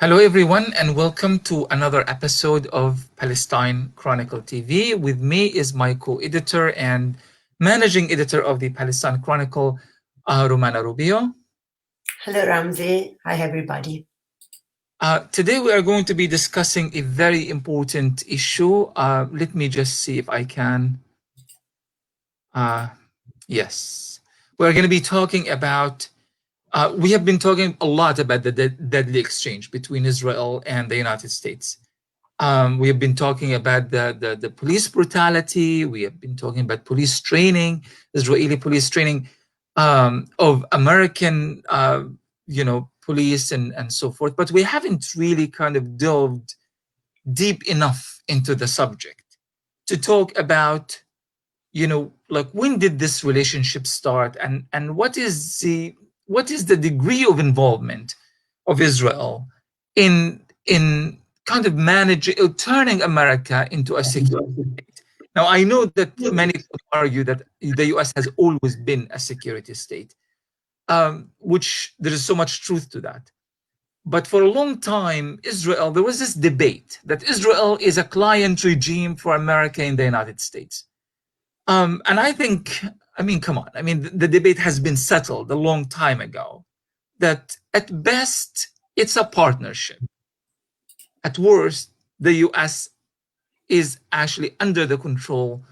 Hello, everyone, and welcome to another episode of Palestine Chronicle TV. With me is my co-editor and managing editor of the Palestine Chronicle, Romana Rubio. Hello, Ramzi. Hi, everybody. Today, we are going to be discussing a very important issue. Let me just see if I can. Yes, we're going to be talking about. We have been talking a lot about the deadly exchange between Israel and the United States. We have been talking about the police brutality. We have been talking about police training, Israeli police training of American, police and so forth. But we haven't really kind of delved deep enough into the subject to talk about, like when did this relationship start, and what is the degree of involvement of Israel in kind of turning America into a secure state. Now, I know that many would argue that the US has always been a security state, which there is so much truth to that. But for a long time, there was this debate that Israel is a client regime for America in the United States. And come on, the debate has been settled a long time ago that at best, it's a partnership. At worst, the US is actually under the control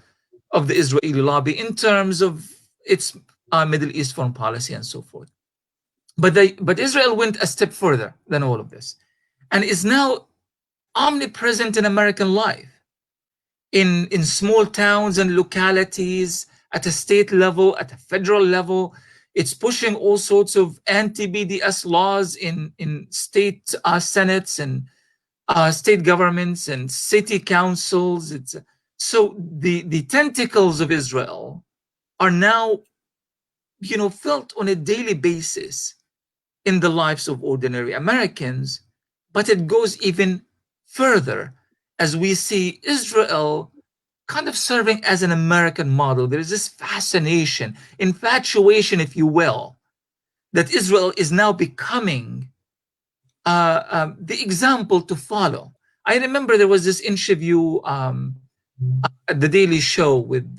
of the Israeli lobby in terms of its Middle East foreign policy and so forth. But Israel went a step further than all of this and is now omnipresent in American life, in small towns and localities, at a state level, at a federal level. It's pushing all sorts of anti-BDS laws in state senates and state governments and city councils. So the tentacles of Israel are now, felt on a daily basis in the lives of ordinary Americans. But it goes even further as we see Israel kind of serving as an American model. There is this fascination, infatuation, if you will, that Israel is now becoming the example to follow. I remember there was this interview at the Daily Show with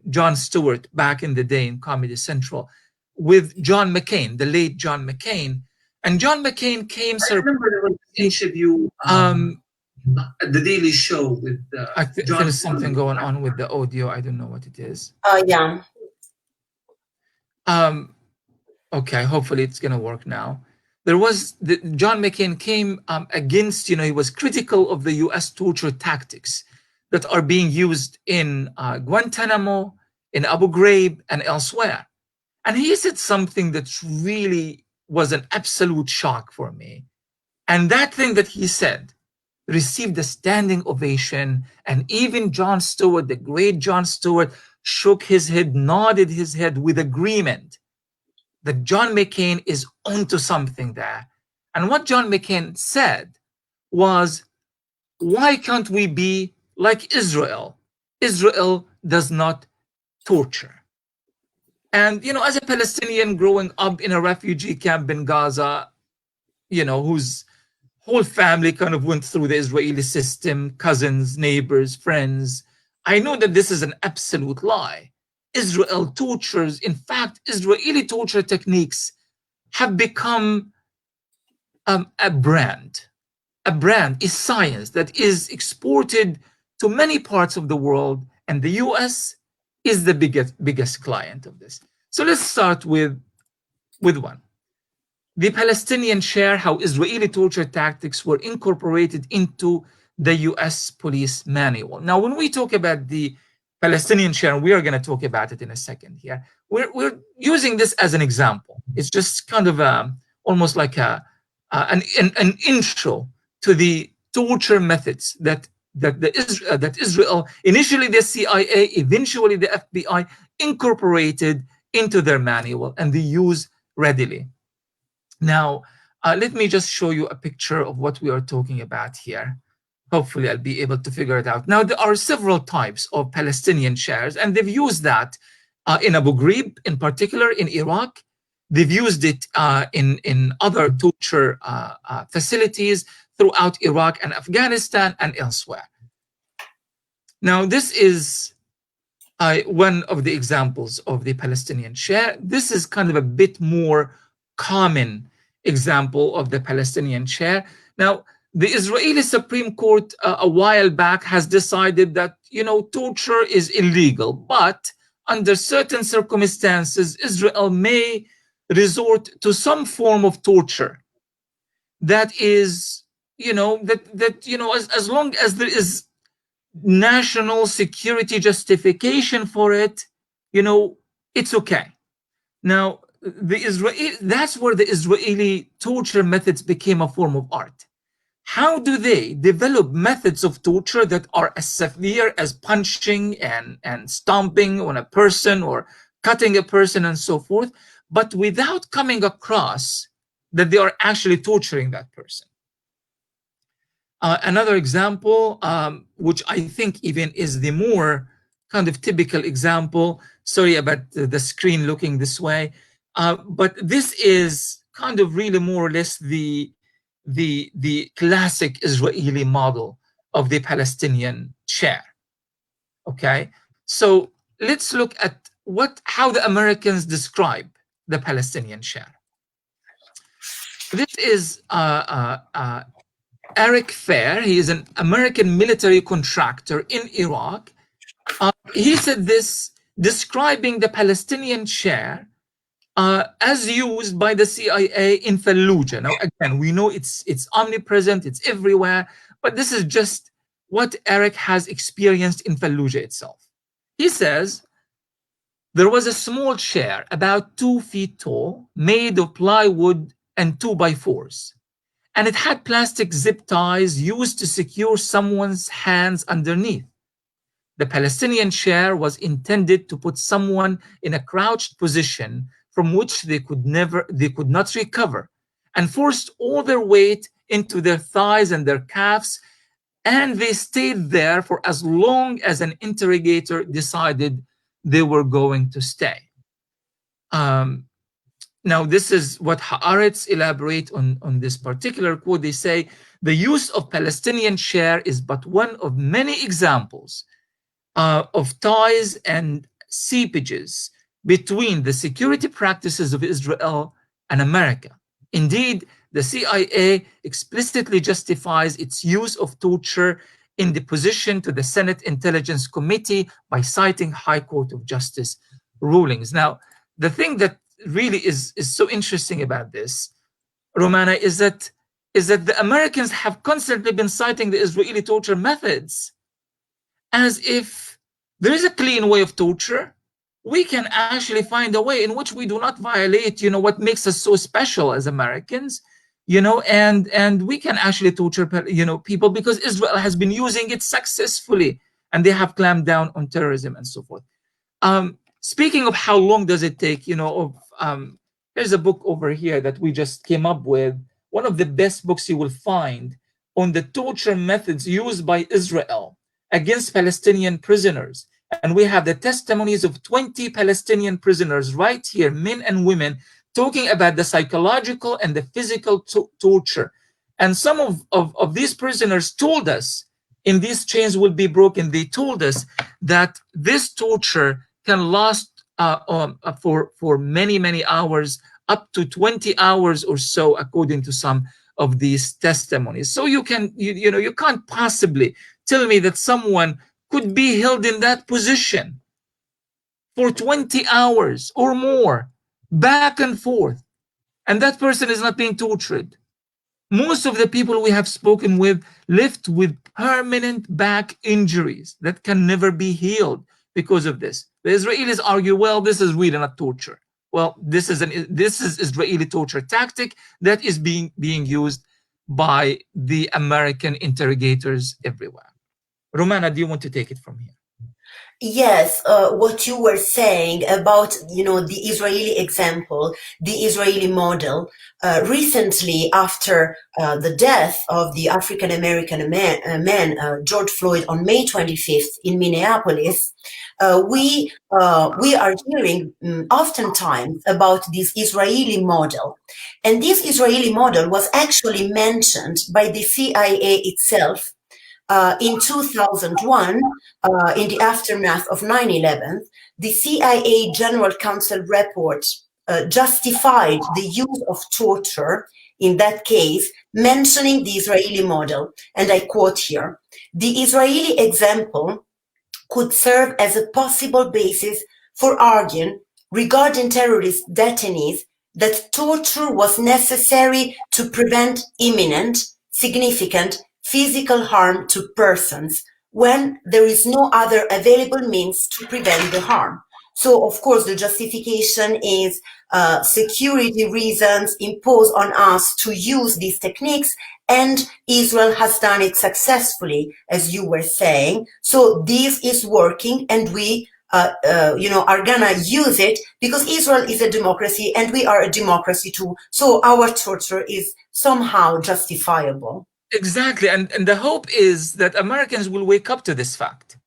Jon Stewart back in the day in Comedy Central with John McCain, the late John McCain. And John McCain came. I remember there was an interview at the Daily Show with there's something going on with the audio. I don't know what it is. Yeah. Okay, hopefully it's going to work now. John McCain came against, he was critical of the US torture tactics that are being used in Guantanamo, in Abu Ghraib, and elsewhere. And he said something that really was an absolute shock for me. And that thing that he said received a standing ovation. And even Jon Stewart, the great Jon Stewart, shook his head, nodded his head with agreement that John McCain is onto something there. And what John McCain said was, why can't we be like Israel? Israel does not torture. And, as a Palestinian growing up in a refugee camp in Gaza, whose whole family kind of went through the Israeli system, cousins, neighbors, friends, I know that this is an absolute lie. Israel tortures. In fact, Israeli torture techniques have become a brand. A brand is science that is exported to many parts of the world, and the US is the biggest client of this. So let's start with one. The Palestinians share how Israeli torture tactics were incorporated into the US police manual. Now, when we talk about the Palestinian share, we are going to talk about it in a second here. We're using this as an example. It's just kind of almost like an intro to the torture methods that Israel, initially the CIA, eventually the FBI, incorporated into their manual, and they use readily. Now, let me just show you a picture of what we are talking about here. Hopefully, I'll be able to figure it out. Now, there are several types of Palestinian shares, and they've used that in Abu Ghraib, in particular in Iraq, They've used it in other torture facilities throughout Iraq and Afghanistan and elsewhere. Now, this is one of the examples of the Palestinian chair. This is kind of a bit more common example of the Palestinian chair. Now, the Israeli Supreme Court a while back has decided that, torture is illegal, but under certain circumstances, Israel may resort to some form of torture that is, as long as there is national security justification for it, it's okay. Now, that's where the Israeli torture methods became a form of art. How do they develop methods of torture that are as severe as punching and stomping on a person or cutting a person and so forth, but without coming across that they are actually torturing that person? Another example, which I think even is the more kind of typical example, sorry about the screen looking this way, but this is kind of really more or less the classic Israeli model of the Palestinian chair. Okay, so let's look at how the Americans describe the Palestinian chair. This is Eric Fair. He is an American military contractor in Iraq. He said this, describing the Palestinian chair as used by the CIA in Fallujah. Now, again, we know it's omnipresent, it's everywhere, but this is just what Eric has experienced in Fallujah itself. He says, there was a small chair about 2 feet tall, made of plywood and 2x4s. And it had plastic zip ties used to secure someone's hands underneath. The Palestinian chair was intended to put someone in a crouched position from which they could not recover, and forced all their weight into their thighs and their calves, and they stayed there for as long as an interrogator decided they were going to stay. Now, this is what Haaretz elaborate on this particular quote. They say, the use of Palestinian chair is but one of many examples of ties and seepages between the security practices of Israel and America. Indeed, the CIA explicitly justifies its use of torture in deposition to the Senate Intelligence Committee by citing High Court of Justice rulings. Now, the thing that really is so interesting about this, Romana, is that the Americans have constantly been citing the Israeli torture methods as if there is a clean way of torture. We can actually find a way in which we do not violate, what makes us so special as Americans, and we can actually torture, people because Israel has been using it successfully, and they have clamped down on terrorism and so forth. Speaking of how long does it take, there's a book over here that we just came up with, one of the best books you will find on the torture methods used by Israel against Palestinian prisoners. And we have the testimonies of 20 Palestinian prisoners right here, men and women, talking about the psychological and the physical torture. And some of these prisoners told us, in these chains will be broken, they told us that this torture can last for many, many hours, up to 20 hours or so, according to some of these testimonies. So you can't possibly tell me that someone could be held in that position for 20 hours or more, back and forth, and that person is not being tortured. Most of the people we have spoken with lived with permanent back injuries that can never be healed because of this. The Israelis argue, well, this is really not torture. Well, this is Israeli torture tactic that is being used by the American interrogators everywhere. Romana, do you want to take it from here? Yes, what you were saying about, the Israeli example, the Israeli model. Recently, after the death of the African American man George Floyd on May 25th in Minneapolis, we are hearing oftentimes about this Israeli model, and this Israeli model was actually mentioned by the CIA itself in 2001, in the aftermath of 9/11, the CIA General Counsel report justified the use of torture in that case, mentioning the Israeli model. And I quote here, the Israeli example could serve as a possible basis for arguing regarding terrorist detainees that torture was necessary to prevent imminent, significant physical harm to persons when there is no other available means to prevent the harm. So, of course, the justification is security reasons impose on us to use these techniques, and Israel has done it successfully, as you were saying. So this is working, and we, are gonna use it because Israel is a democracy, and we are a democracy too. So our torture is somehow justifiable. Exactly. And the hope is that Americans will wake up to this fact,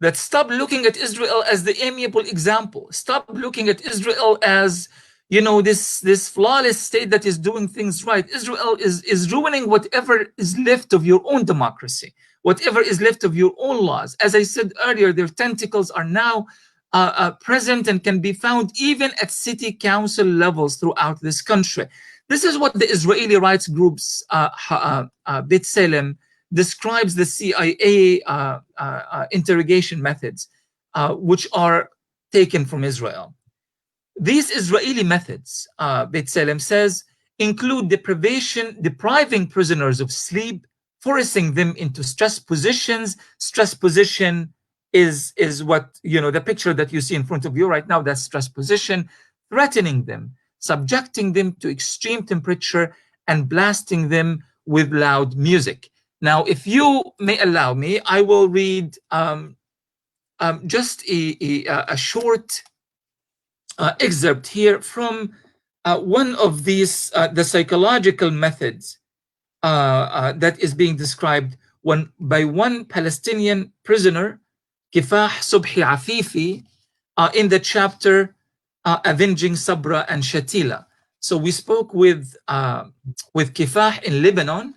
that stop looking at Israel as the amiable example. Stop looking at Israel as, this flawless state that is doing things right. Israel is ruining whatever is left of your own democracy, whatever is left of your own laws. As I said earlier, their tentacles are now present and can be found even at city council levels throughout this country. This is what the Israeli rights groups, B'Tselem, describes the CIA interrogation methods, which are taken from Israel. These Israeli methods, B'Tselem says, include depriving prisoners of sleep, forcing them into stress positions. Stress position is what, the picture that you see in front of you right now, that's stress position, threatening them, subjecting them to extreme temperature, and blasting them with loud music. Now, if you may allow me, I will read just a short excerpt here from one of these, the psychological methods that is being described by one Palestinian prisoner, Kifah Subhi Afifi, in the chapter Avenging Sabra and Shatila. So we spoke with Kifah in Lebanon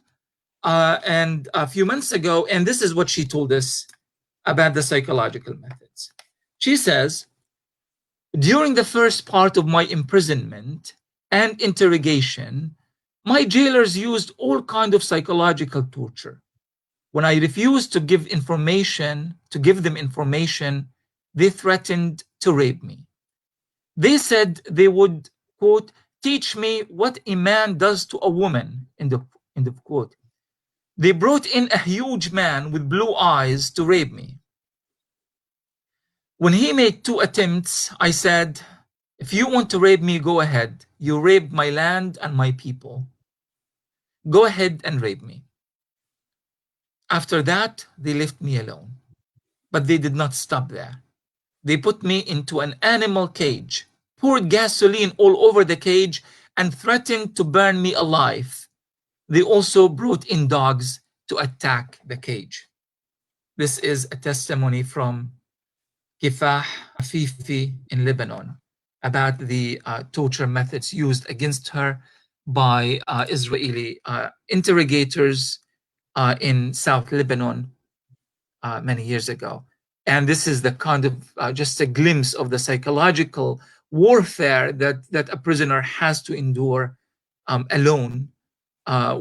and a few months ago, and this is what she told us about the psychological methods. She says, during the first part of my imprisonment and interrogation, my jailers used all kinds of psychological torture. When I refused to give them information, they threatened to rape me. They said they would, quote, teach me what a man does to a woman, end of quote. They brought in a huge man with blue eyes to rape me. When he made 2 attempts, I said, if you want to rape me, go ahead. You raped my land and my people. Go ahead and rape me. After that, they left me alone. But they did not stop there. They put me into an animal cage, poured gasoline all over the cage, and threatened to burn me alive. They also brought in dogs to attack the cage. This is a testimony from Kifah Afifi in Lebanon about the torture methods used against her by Israeli interrogators in South Lebanon many years ago. And this is the kind of just a glimpse of the psychological warfare that a prisoner has to endure alone,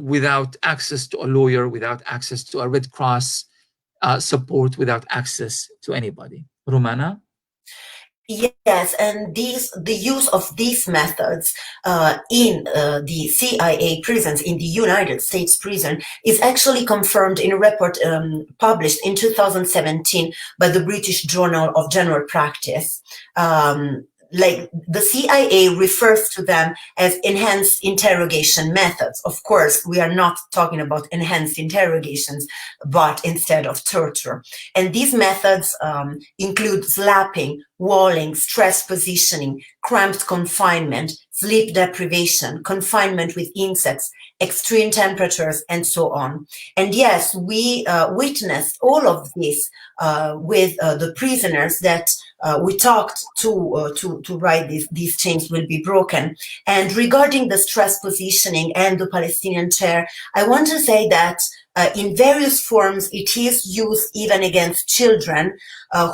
without access to a lawyer, without access to a Red Cross support, without access to anybody. Rumana? Yes, and the use of these methods in the CIA prisons, in the United States prison, is actually confirmed in a report published in 2017 by the British Journal of General Practice. like the CIA refers to them as enhanced interrogation methods. Of course, we are not talking about enhanced interrogations, but instead of torture. And these methods include slapping, walling, stress positioning, cramped confinement, sleep deprivation, confinement with insects, extreme temperatures, and so on. And yes, we witnessed all of this with the prisoners that we talked to write these chains will be broken. And regarding the stress positioning and the Palestinian chair, I want to say that in various forms, it is used even against children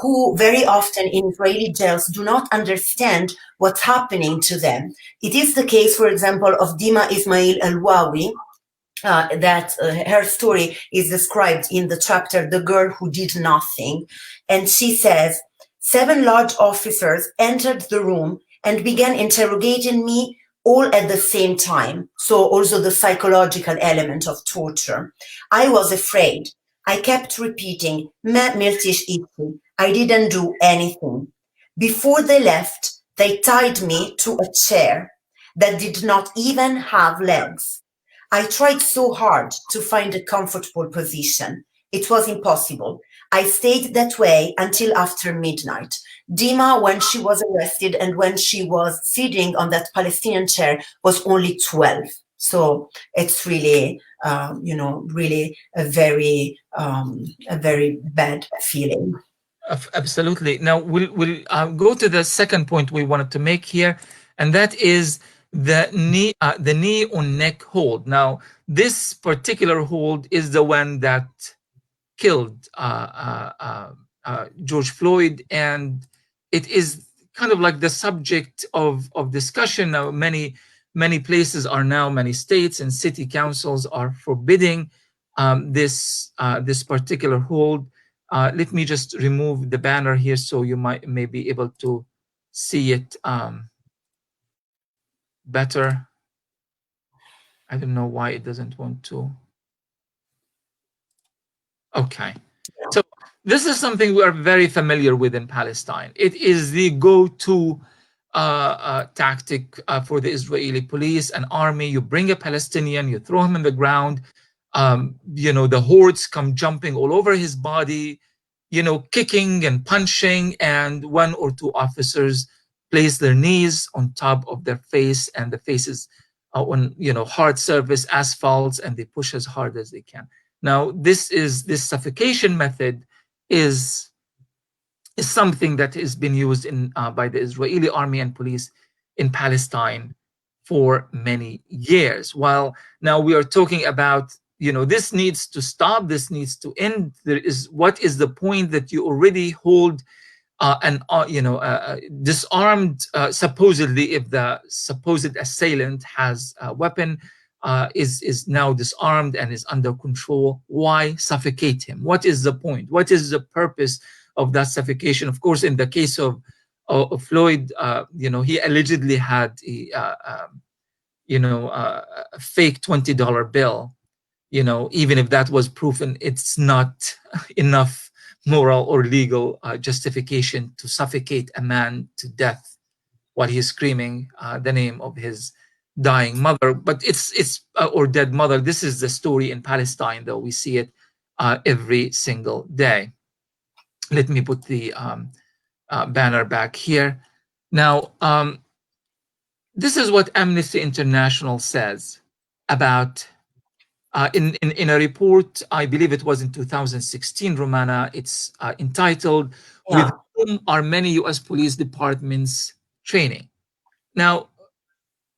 who very often in Israeli jails do not understand what's happening to them. It is the case, for example, of Dima Ismail Al-Wawi, that her story is described in the chapter, The Girl Who Did Nothing. And she says, 7 large officers entered the room and began interrogating me all at the same time. So also the psychological element of torture. I was afraid. I kept repeating, "Ma mirtish iti." I didn't do anything. Before they left, they tied me to a chair that did not even have legs. I tried so hard to find a comfortable position. It was impossible. I stayed that way until after midnight. Dima, when she was arrested and when she was sitting on that Palestinian chair, was only 12. So it's really, really a very bad feeling. Absolutely. Now we'll go to the second point we wanted to make here, and that is the knee on neck hold. Now, this particular hold is the one that killed George Floyd, and it is kind of like the subject of discussion now. Many places are now, many states and city councils are forbidding this particular hold. Let me just remove the banner here so you may be able to see it better. I don't know why it doesn't want to. Okay. So this is something we are very familiar with in Palestine. It is the go-to tactic for the Israeli police and army. You bring a Palestinian, you throw him in the ground, the hordes come jumping all over his body, kicking and punching, and 1 or 2 officers place their knees on top of their face, and the face is on hard surface, asphalt, and they push as hard as they can. Now, this suffocation method is something that has been used by the Israeli army and police in Palestine for many years. While now we are talking about, this needs to stop, this needs to end. What is the point that you already hold disarmed, supposedly, if the supposed assailant has a weapon, is now disarmed and is under control? Why suffocate him? What is the point? What is the purpose of that suffocation? Of course, in the case of Floyd, he allegedly had a fake $20 bill. Even if that was proven, it's not enough moral or legal justification to suffocate a man to death while he's screaming the name of his dying mother. But it's or dead mother. This is the story in Palestine, though. We see it every single day. Let me put the banner back here. Now, this is what Amnesty International says about in a report, I believe it was in 2016, Romana. It's entitled, "With whom are many U.S. police departments training?" Now,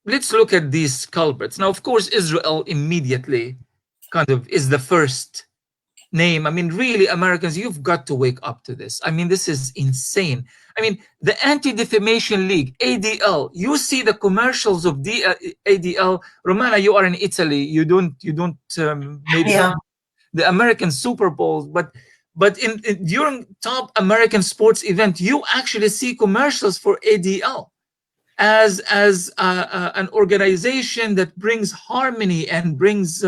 let's look at these culprits. Now, of course, Israel immediately kind of is the first name. I mean, really, Americans, you've got to wake up to this. I mean, this is insane. I mean, the Anti-Defamation League, ADL, you see the commercials of ADL. Romana, you are in Italy. You don't maybe the American Super Bowls, but during top American sports event, you actually see commercials for ADL as an organization that brings harmony and brings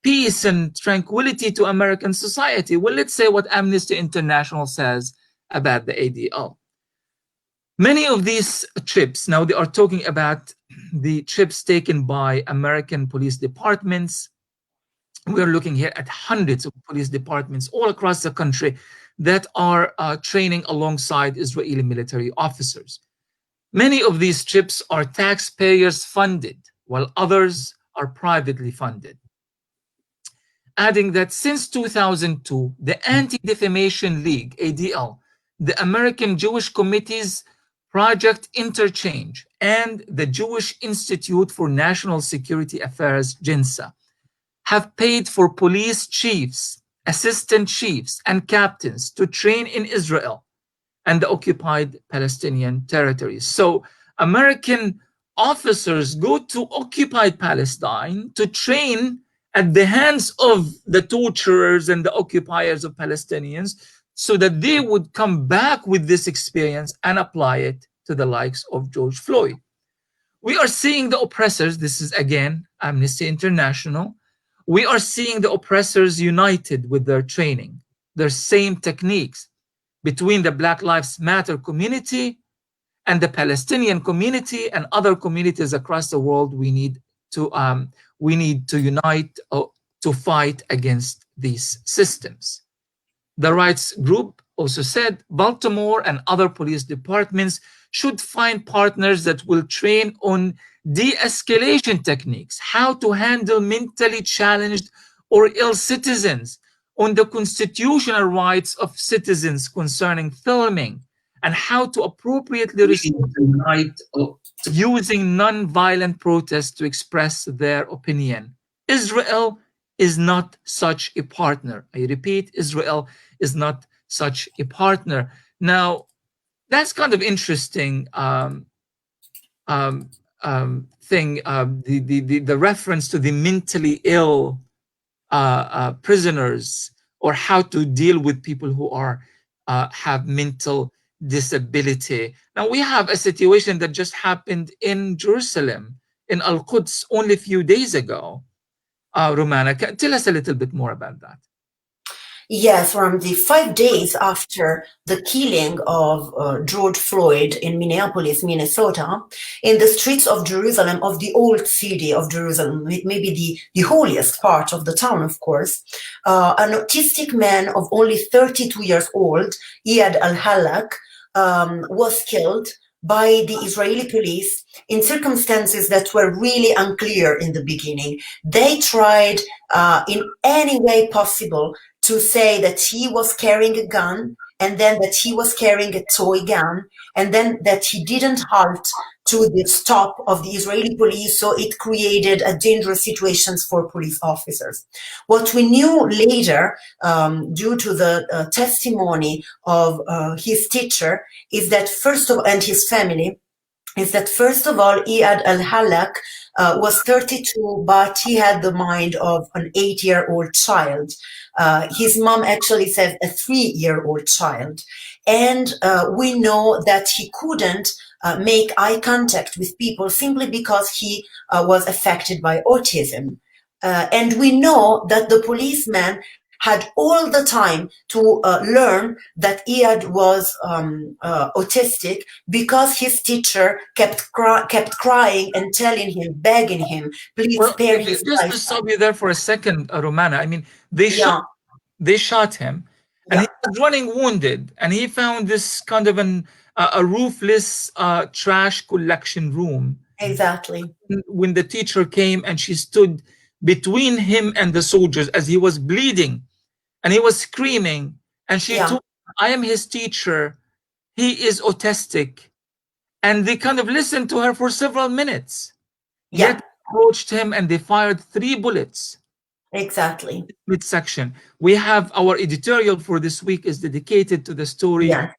peace and tranquility to American society. Well, let's say what Amnesty International says about the ADL. Many of these trips, now they are talking about the trips taken by American police departments. We're looking here at hundreds of police departments all across the country that are training alongside Israeli military officers. Many of these trips are taxpayers funded, while others are privately funded. Adding that since 2002, the Anti-Defamation League, ADL, the American Jewish Committee's Project Interchange, and the Jewish Institute for National Security Affairs, JINSA, have paid for police chiefs, assistant chiefs, and captains to train in Israel and the occupied Palestinian territories. So American officers go to occupied Palestine to train at the hands of the torturers and the occupiers of Palestinians so that they would come back with this experience and apply it to the likes of George Floyd. We are seeing the oppressors, this is again Amnesty International, we are seeing the oppressors united with their training, their same techniques between the Black Lives Matter community and the Palestinian community and other communities across the world. We need to unite to fight against these systems. The rights group also said Baltimore and other police departments should find partners that will train on de-escalation techniques, how to handle mentally challenged or ill citizens, on the constitutional rights of citizens concerning filming, and how to appropriately respond using non-violent protests to express their opinion. Israel is not such a partner. I repeat, Israel is not such a partner. Now, that's kind of interesting thing, the reference to the mentally ill prisoners, or how to deal with people who are have mental disability. Now we have a situation that just happened in Jerusalem, in Al-Quds, only a few days ago. Rumana, tell us a little bit more about that. Yes, from the 5 days after the killing of George Floyd in Minneapolis, Minnesota, in the streets of Jerusalem, of the old city of Jerusalem, maybe the holiest part of the town, of course, an autistic man of only 32 years old, Iyad al-Halak, was killed by the Israeli police in circumstances that were really unclear in the beginning. They tried in any way possible to say that he was carrying a gun, and then that he was carrying a toy gun, and then that he didn't halt to the stop of the Israeli police, so it created a dangerous situations for police officers. What we knew later, due to the testimony of his teacher, is that first of, and his family, is that first of all, Iyad al-Halak was 32, but he had the mind of an 8-year-old child. His mom actually said a 3-year-old child. And we know that he couldn't make eye contact with people simply because he was affected by autism. And we know that the policeman had all the time to learn that Iyad was autistic, because his teacher kept crying and telling him, begging him, please spare his life. Just to stop you there for a second, Romana. I mean, they shot him, and he was running wounded, and he found this kind of a roofless trash collection room. Exactly. When the teacher came and she stood between him and the soldiers as he was bleeding, and he was screaming, and she told him, I am his teacher, he is autistic. And they kind of listened to her for several minutes. Yet approached him and they fired 3 bullets. Exactly. Midsection. We have our editorial for this week is dedicated to the story. I'm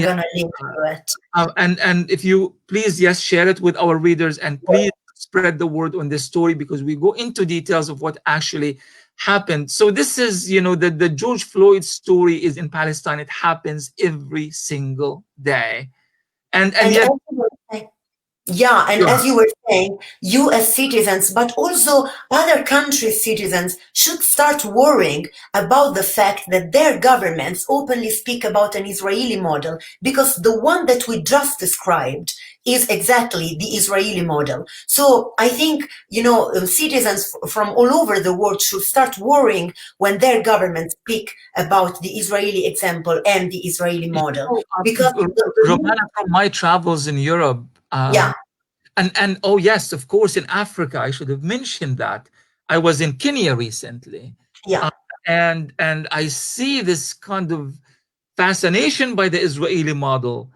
gonna link to it. And if you please, share it with our readers, and please spread the word on this story, because we go into details of what actually happened. So this is, the George Floyd story is in Palestine. It happens every single day. And yet, Yeah, and Sure. as you were saying, US citizens, but also other countries' citizens should start worrying about the fact that their governments openly speak about an Israeli model, because the one that we just described is exactly the Israeli model. So I think, citizens from all over the world should start worrying when their governments speak about the Israeli example and the Israeli You model, know, because the Romana, from my travels in Europe, yeah, and oh yes, of course, in Africa, I should have mentioned that. I was in Kenya recently, yeah, uh, and I see this kind of fascination by the Israeli model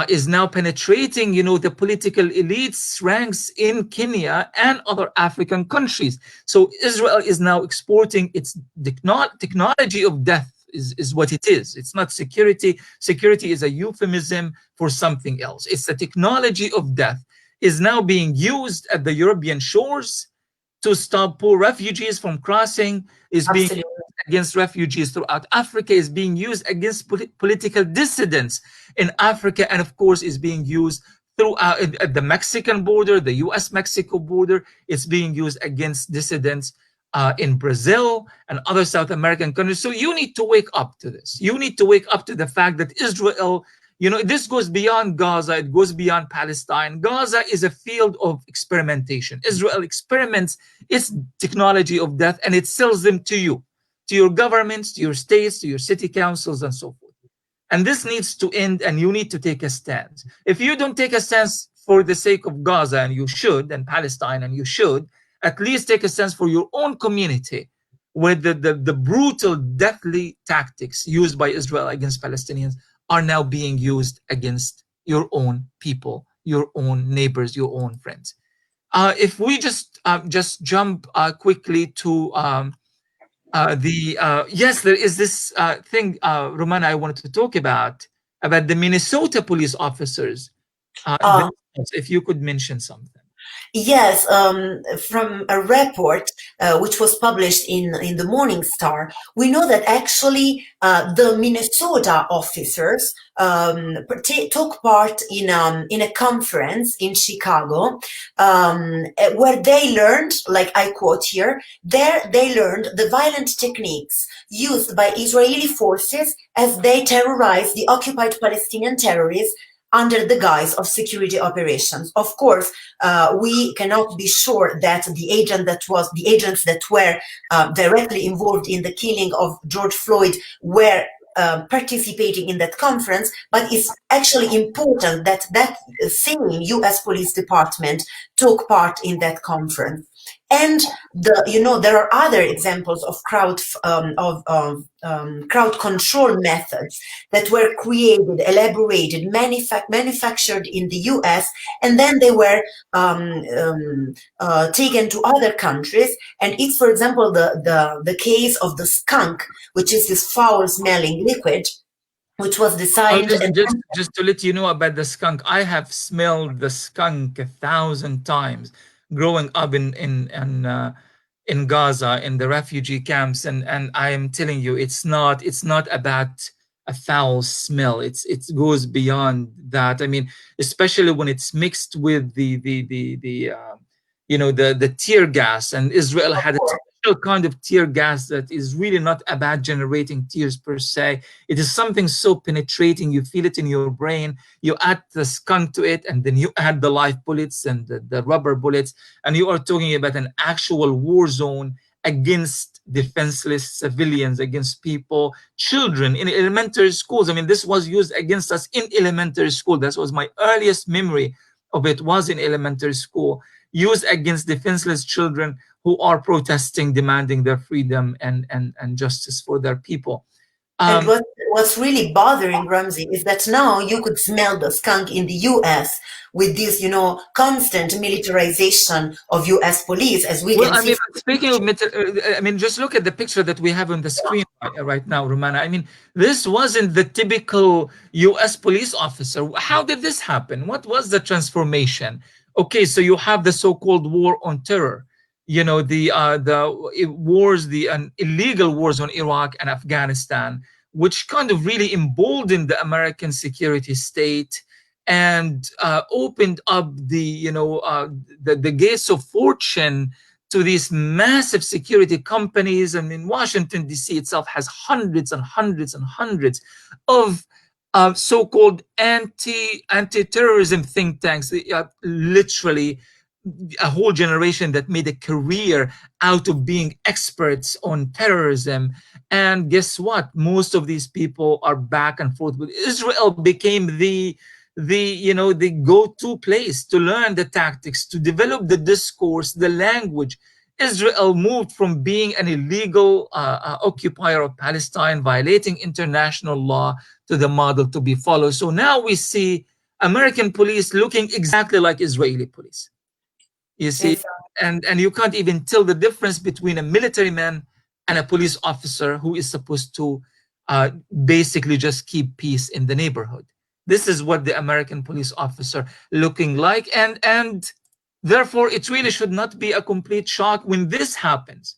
is now penetrating, the political elites ranks in Kenya and other African countries. So Israel is now exporting its technology of death. Is what it is. It's not security. Security is a euphemism for something else. It's the technology of death is now being used at the European shores to stop poor refugees from crossing, is being absolutely. against refugees throughout Africa, is being used against political dissidents in Africa, and of course is being used throughout at the Mexican border, the US-Mexico border. It's being used against dissidents in Brazil and other South American countries. So you need to wake up to this. You need to wake up to the fact that Israel, this goes beyond Gaza, it goes beyond Palestine. Gaza is a field of experimentation. Israel experiments its technology of death and it sells them to your governments, to your states, to your city councils, and so forth. And this needs to end, and you need to take a stance. If you don't take a stance for the sake of Gaza, and you should, and Palestine, and you should, at least take a stance for your own community, where the brutal, deathly tactics used by Israel against Palestinians are now being used against your own people, your own neighbors, your own friends. If we just jump quickly to the yes, there is this thing, Romana, I wanted to talk about the Minnesota police officers. Uh, If you could mention something. Yes, from a report which was published in the Morning Star, we know that actually the Minnesota officers took part in a conference in Chicago where they learned, like I quote here, there they learned the violent techniques used by Israeli forces as they terrorize the occupied Palestinian terrorists under the guise of security operations. Of course, we cannot be sure that the agents that were directly involved in the killing of George Floyd were participating in that conference, but it's actually important that that same U.S. Police Department took part in that conference. And there are other examples of crowd control methods that were created, elaborated, manufactured in the U.S., and then they were taken to other countries. And it's, for example, the case of the skunk, which is this foul-smelling liquid, which was Oh, designed and just to let you know about the skunk, I have smelled the skunk 1,000 times growing up in Gaza in the refugee camps, and I am telling you, it's not about a foul smell. It goes beyond that. I mean, especially when it's mixed with the tear gas, and Israel of had a course. special kind of tear gas that is really not about generating tears per se. It is something so penetrating, you feel it in your brain. You add the skunk to it, and then you add the live bullets and the rubber bullets, and you are talking about an actual war zone against defenseless civilians, against people, children in elementary schools. I mean, this was used against us in elementary school. That was my earliest memory of it, was in elementary school, used against defenseless children who are protesting, demanding their freedom and justice for their people. And Um, what's really bothering Ramsey is that now you could smell the skunk in the US with this, constant militarization of US police, as we well, can I see. mean, speaking of, I mean, just look at the picture that we have on the screen right now, Romana. I mean, this wasn't the typical U.S. police officer. How did this happen? What was the transformation? Okay, so you have the so-called war on terror. The wars, the illegal wars on Iraq and Afghanistan, which kind of really emboldened the American security state and opened up the gates of fortune to these massive security companies. And in Washington, D.C. itself has hundreds and hundreds and hundreds of so-called anti-terrorism think tanks, literally a whole generation that made a career out of being experts on terrorism. And guess what? Most of these people are back and forth with Israel. Became the go-to place to learn the tactics, to develop the discourse, the language. Israel moved from being an illegal occupier of Palestine, violating international law, to the model to be followed. So now we see American police looking exactly like Israeli police. You see, Exactly. and you can't even tell the difference between a military man and a police officer who is supposed to basically just keep peace in the neighborhood. This is what the American police officer looking like, and therefore it really should not be a complete shock when this happens.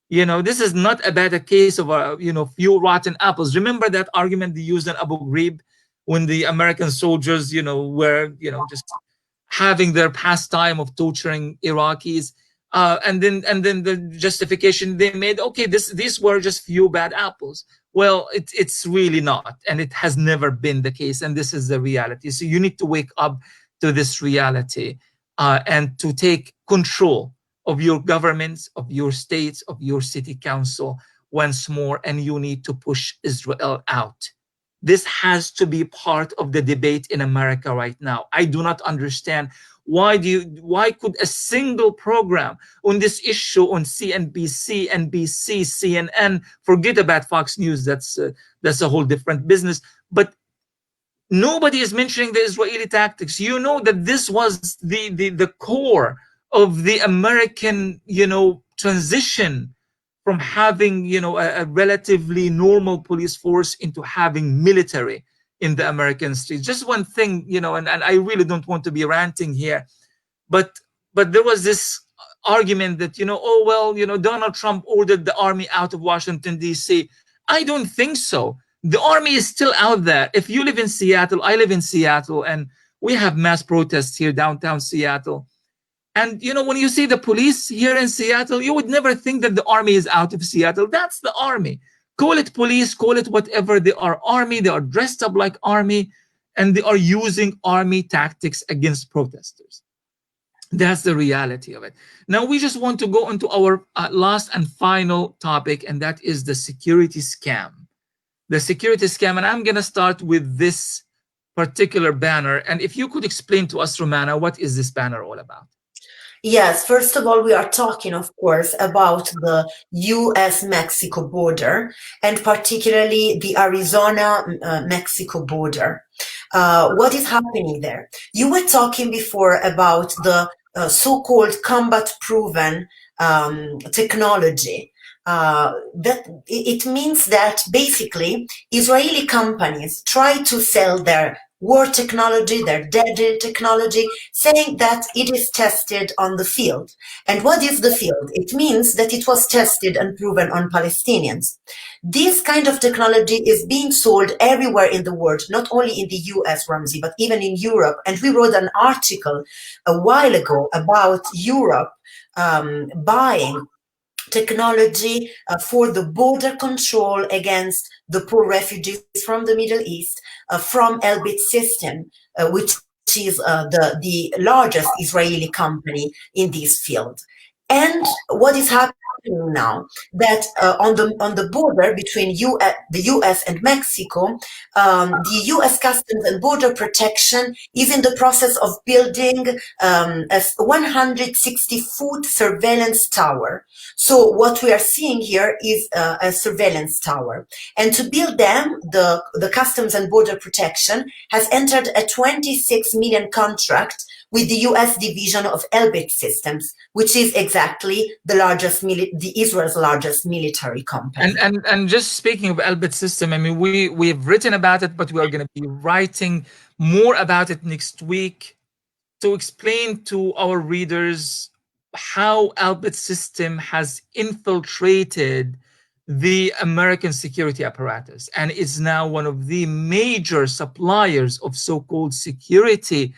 This is not about a case of few rotten apples. Remember that argument they used in Abu Ghraib when the American soldiers were just having their pastime of torturing Iraqis, and then the justification they made, okay, these were just few bad apples. Well, it's really not, and it has never been the case, and this is the reality. So you need to wake up to this reality, and to take control of your governments, of your states, of your city council once more, and you need to push Israel out. This has to be part of the debate in America right now. I do not understand why could a single program on this issue on CNBC, NBC, CNN, forget about Fox News, that's a whole different business, but nobody is mentioning the Israeli tactics. You know that this was the core of the American transition from having a relatively normal police force into having military in the American streets. Just one thing, and I really don't want to be ranting here, but there was this argument that oh well, Donald Trump ordered the army out of Washington D.C. I don't think so. The army is still out there. If you live in Seattle, I live in Seattle, and we have mass protests here downtown Seattle. And when you see the police here in Seattle, you would never think that the army is out of Seattle. That's the army. Call it police, call it whatever. They are army. They are dressed up like army, and they are using army tactics against protesters. That's the reality of it. Now we just want to go into our last and final topic, and that is the security scam. The security scam, and I'm going to start with this particular banner. And if you could explain to us, Romana, what is this banner all about? Yes, first of all, we are talking, of course, about the US-Mexico border, and particularly the Arizona-Mexico border. What is happening there? You were talking before about the so-called combat-proven technology. That it means that basically Israeli companies try to sell their war technology, their deadly technology, saying that it is tested on the field. And what is the field? It means that it was tested and proven on Palestinians. This kind of technology is being sold everywhere in the world, not only in the US, Ramzi, but even in Europe. And we wrote an article a while ago about Europe buying technology for the border control against the poor refugees from the Middle East from Elbit System, which is the largest Israeli company in this field. And what is happening now that on the border between the US and Mexico, the US Customs and Border Protection is in the process of building a 160-foot surveillance tower. So what we are seeing here is a surveillance tower. And to build them, the Customs and Border Protection has entered a 26 million contract with the US division of Elbit Systems, which is exactly Israel's largest military company. And just speaking of Elbit System, I mean, we've written about it, but we are going to be writing more about it next week to explain to our readers how Elbit System has infiltrated the American security apparatus, and is now one of the major suppliers of so-called security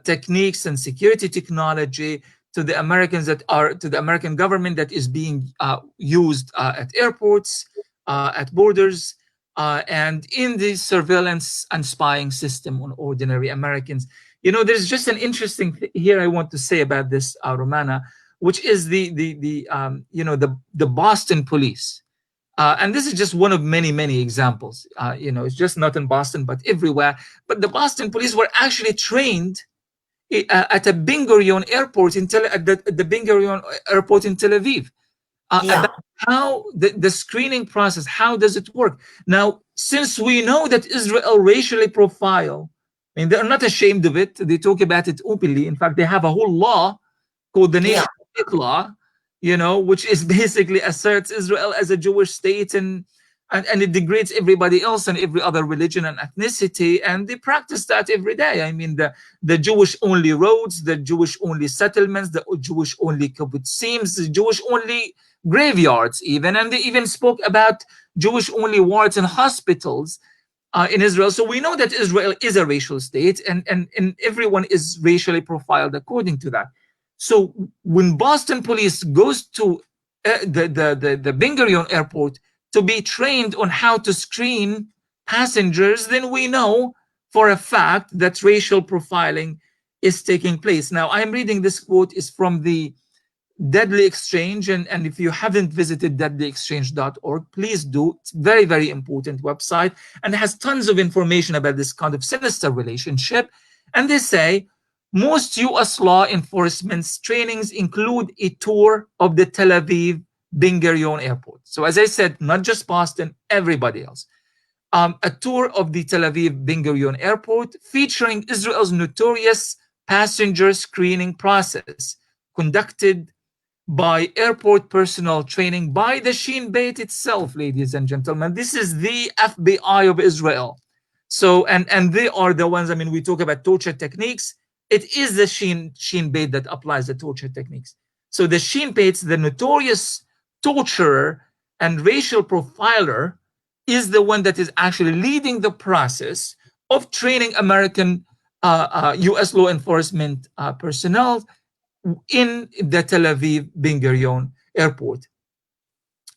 techniques and security technology to the Americans to the American government, that is being used at airports, at borders, and in the surveillance and spying system on ordinary Americans. You know, there's just an interesting here I want to say about this, Romana, which is the Boston police. And this is just one of many, many examples. It's just not in Boston, but everywhere. But the Boston police were actually trained at a Ben Gurion airport at the Ben Gurion airport in Tel Aviv. About how the screening process, how does it work? Now, since we know that Israel racially profile, I mean, they're not ashamed of it. They talk about it openly. In fact, they have a whole law called the Nation Law, which is basically asserts Israel as a Jewish state, and it degrades everybody else and every other religion and ethnicity, and they practice that every day. I mean, the Jewish-only roads, the Jewish-only settlements, the Jewish-only kibbutzim, the Jewish-only graveyards even, and they even spoke about Jewish-only wards and hospitals in Israel. So we know that Israel is a racial state, and everyone is racially profiled according to that. So when Boston police goes to the Ben Gurion airport to be trained on how to screen passengers, then we know for a fact that racial profiling is taking place. Now, I'm reading this quote is from the Deadly Exchange, and if you haven't visited deadlyexchange.org, please do. It's a very, very important website, and it has tons of information about this kind of sinister relationship. And they say, most U.S. law enforcement trainings include a tour of the Tel Aviv Ben Gurion Airport. So as I said, not just Boston, everybody else. A tour of the Tel Aviv Ben Gurion Airport featuring Israel's notorious passenger screening process conducted by airport personnel training by the Shin Bet itself, ladies and gentlemen. This is the FBI of Israel. So, and they are the ones, I mean, we talk about torture techniques. It is the Shin Bet that applies the torture techniques. So the Shin Bet, the notorious torturer and racial profiler, is the one that is actually leading the process of training American U.S. law enforcement personnel in the Tel Aviv Ben Gurion airport.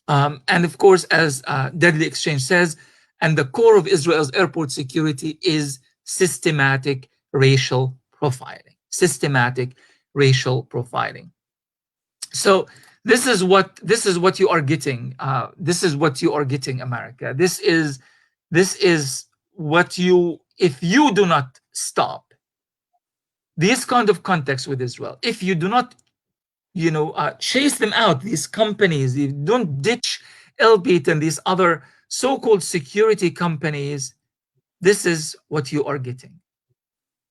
And of course, as Deadly Exchange says, and the core of Israel's airport security is systematic racial profiling. Systematic racial profiling. So this is what you are getting. This is what you are getting, America. This is what you, if you do not stop this kind of context with Israel, if you do not, chase them out, these companies, you don't ditch Elbit and these other so-called security companies, this is what you are getting.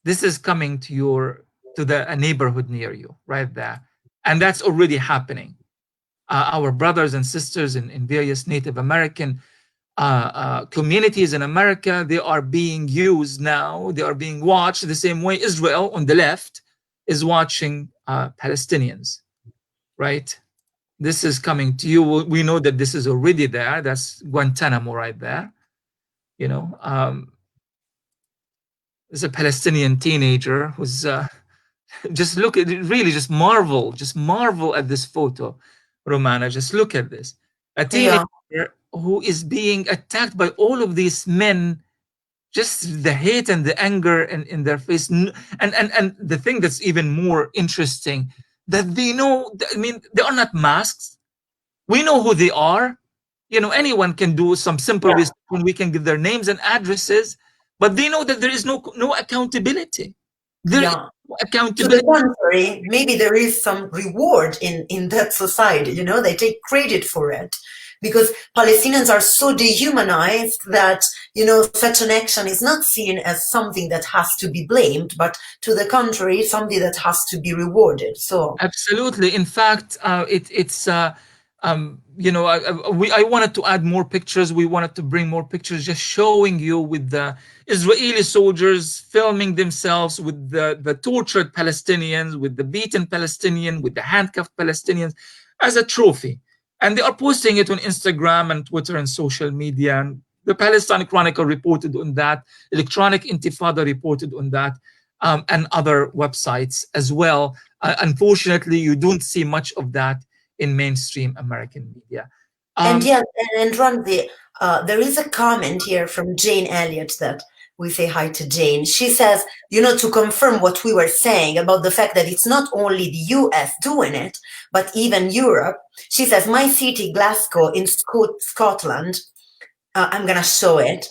This is coming to a neighborhood near you, right there. And that's already happening. Our brothers and sisters in various Native American communities in America, they are being used now, they are being watched the same way Israel on the left is watching Palestinians, right? This is coming to you. We know that this is already there. That's Guantanamo right there. There's a Palestinian teenager who's just look at it, really just marvel at this photo, Romana. Just look at this. A teenager who is being attacked by all of these men, just the hate and the anger in their face. And the thing that's even more interesting, that they know, I mean, they are not masks. We know who they are. Anyone can do some simple research when we can give their names and addresses, but they know that there is no accountability. There is no accountability. To the contrary, maybe there is some reward in that society. They take credit for it, because Palestinians are so dehumanized that, such an action is not seen as something that has to be blamed, but to the contrary, something that has to be rewarded. So absolutely. In fact, I wanted to add more pictures. We wanted to bring more pictures, just showing you with the Israeli soldiers filming themselves with the tortured Palestinians, with the beaten Palestinian, with the handcuffed Palestinians as a trophy. And they are posting it on Instagram and Twitter and social media. And the Palestine Chronicle reported on that. Electronic Intifada reported on that, and other websites as well. Unfortunately, you don't see much of that in mainstream American media. And yeah, and Ron, there is a comment here from Jane Elliott that we say hi to Jane. She says, to confirm what we were saying about the fact that it's not only the US doing it, but even Europe. She says, my city, Glasgow, in Scotland, I'm going to show it,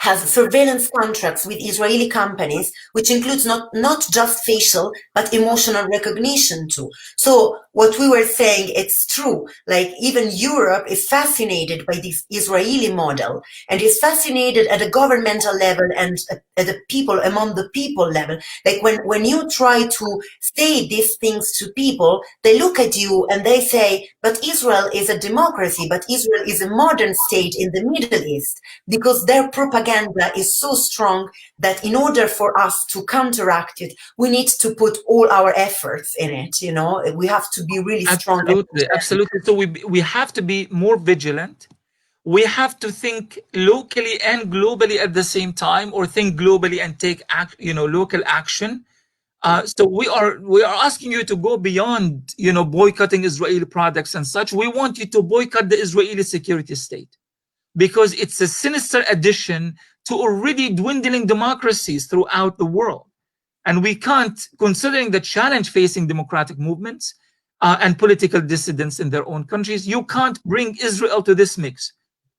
has surveillance contracts with Israeli companies, which includes not just facial, but emotional recognition too. So what we were saying, it's true. Like even Europe is fascinated by this Israeli model and is fascinated at a governmental level and at the people, among the people level. Like when you try to say these things to people, they look at you and they say, but Israel is a democracy, but Israel is a modern state in the Middle East, because their propaganda is so strong that in order for us to counteract it, we need to put all our efforts in it. We have to be really strong. Absolutely. So we have to be more vigilant. We have to think locally and globally at the same time, or think globally and take local action. So we are asking you to go beyond boycotting Israeli products and such. We want you to boycott the Israeli security state, because it's a sinister addition to already dwindling democracies throughout the world. And we can't, considering the challenge facing democratic movements and political dissidents in their own countries, you can't bring Israel to this mix,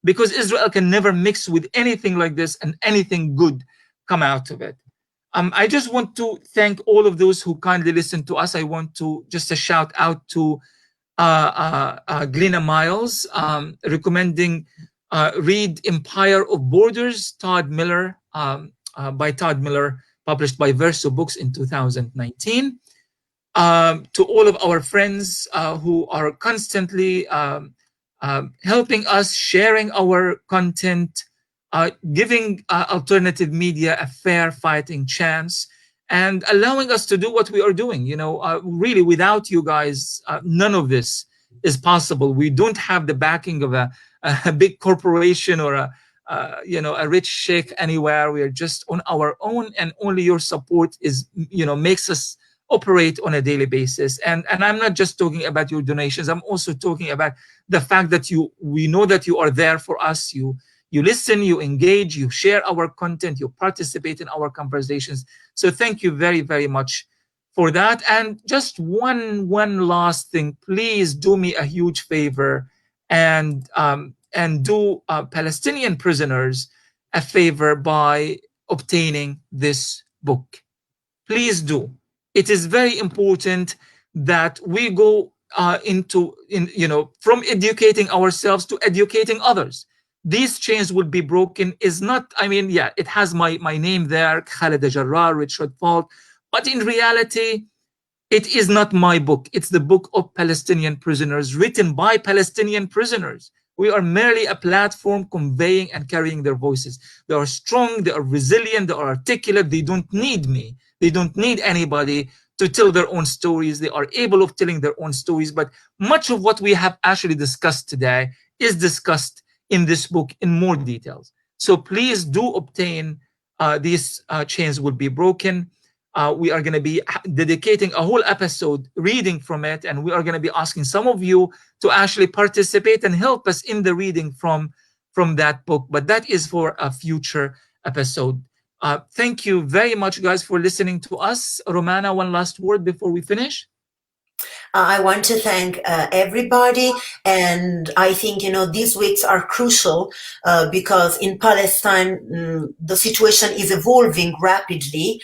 because Israel can never mix with anything like this and anything good come out of it. I just want to thank all of those who kindly listened to us. I want to just a shout out to Glenna Miles, recommending read Empire of Borders, Todd Miller, by Todd Miller, published by Verso Books in 2019. To all of our friends who are constantly helping us, sharing our content, giving alternative media a fair fighting chance, and allowing us to do what we are doing. Really, without you guys, none of this is possible. We don't have the backing of a big corporation or a rich sheikh anywhere. We are just on our own, and only your support is makes us operate on a daily basis. And I'm not just talking about your donations. I'm also talking about the fact that we know that you are there for us. You listen, you engage, you share our content, you participate in our conversations. So thank you very, very much for that. And just one last thing, please do me a huge favor and do Palestinian prisoners a favor by obtaining this book. Please do. It is very important that we go from educating ourselves to educating others. These chains will be broken is not, it has my name there, Khaled Jarrar, Richard Falk, but in reality, it is not my book. It's the book of Palestinian prisoners, written by Palestinian prisoners. We are merely a platform conveying and carrying their voices. They are strong, they are resilient, they are articulate, they don't need me. They don't need anybody to tell their own stories. They are able of telling their own stories, but much of what we have actually discussed today is discussed in this book in more details. So please do obtain these chains will be broken. We are going to be dedicating a whole episode reading from it, and we are going to be asking some of you to actually participate and help us in the reading from that book. But that is for a future episode. Thank you very much, guys, for listening to us. Romana, one last word before we finish. I want to thank everybody, and I think these weeks are crucial because in Palestine the situation is evolving rapidly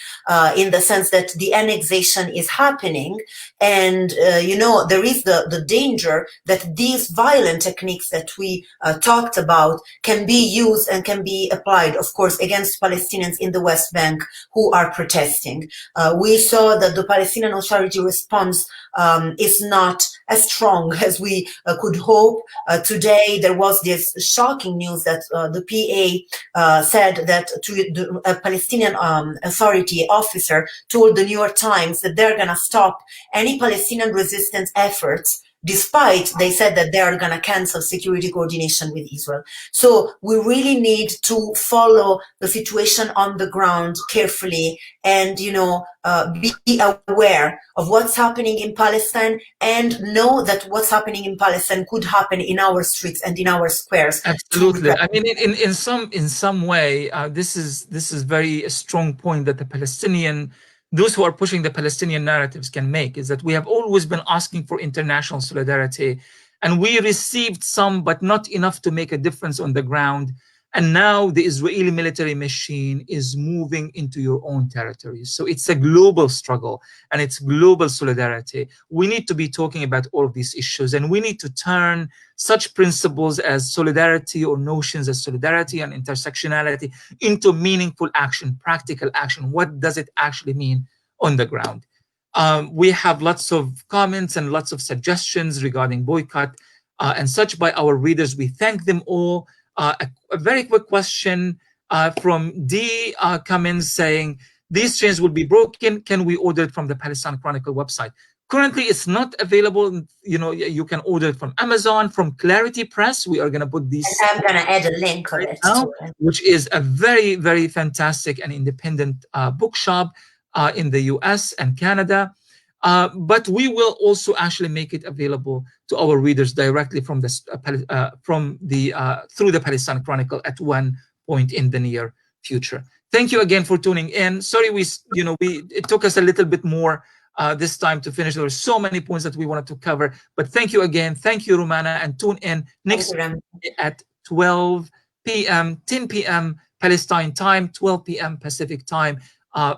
in the sense that the annexation is happening, and there is the danger that these violent techniques that we talked about can be used and can be applied, of course, against Palestinians in the West Bank who are protesting. We saw that the Palestinian Authority response is not as strong as we could hope. Today, there was this shocking news that the PA said that a Palestinian Authority officer told the New York Times that they're going to stop any Palestinian resistance efforts despite they said that they are going to cancel security coordination with Israel. So we really need to follow the situation on the ground carefully and, be aware of what's happening in Palestine and know that what's happening in Palestine could happen in our streets and in our squares. Absolutely. I mean, in some way, this is very a strong point that those who are pushing the Palestinian narratives can make, is that we have always been asking for international solidarity, and we received some, but not enough to make a difference on the ground. And now the Israeli military machine is moving into your own territories. So it's a global struggle and it's global solidarity. We need to be talking about all of these issues, and we need to turn such principles as solidarity, or notions as solidarity and intersectionality, into meaningful action, practical action. What does it actually mean on the ground? We have lots of comments and lots of suggestions regarding boycott and such by our readers. We thank them all. A very quick question from D. Cummins saying, these chains will be broken. Can we order it from the Palestine Chronicle website? Currently, it's not available. You can order it from Amazon, from Clarity Press. We are going to put these. And I'm going to add a link of it now, to it, which is a very, very fantastic and independent bookshop in the US and Canada. But we will also actually make it available to our readers directly from through the Palestine Chronicle at one point in the near future. Thank you again for tuning in. Sorry, it took us a little bit more this time to finish. There were so many points that we wanted to cover, but thank you again. Thank you, Rumana, and tune in next week at 12 p.m., 10 p.m. Palestine time, 12 p.m. Pacific time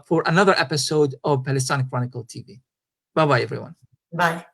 for another episode of Palestine Chronicle TV. Bye-bye, everyone. Bye.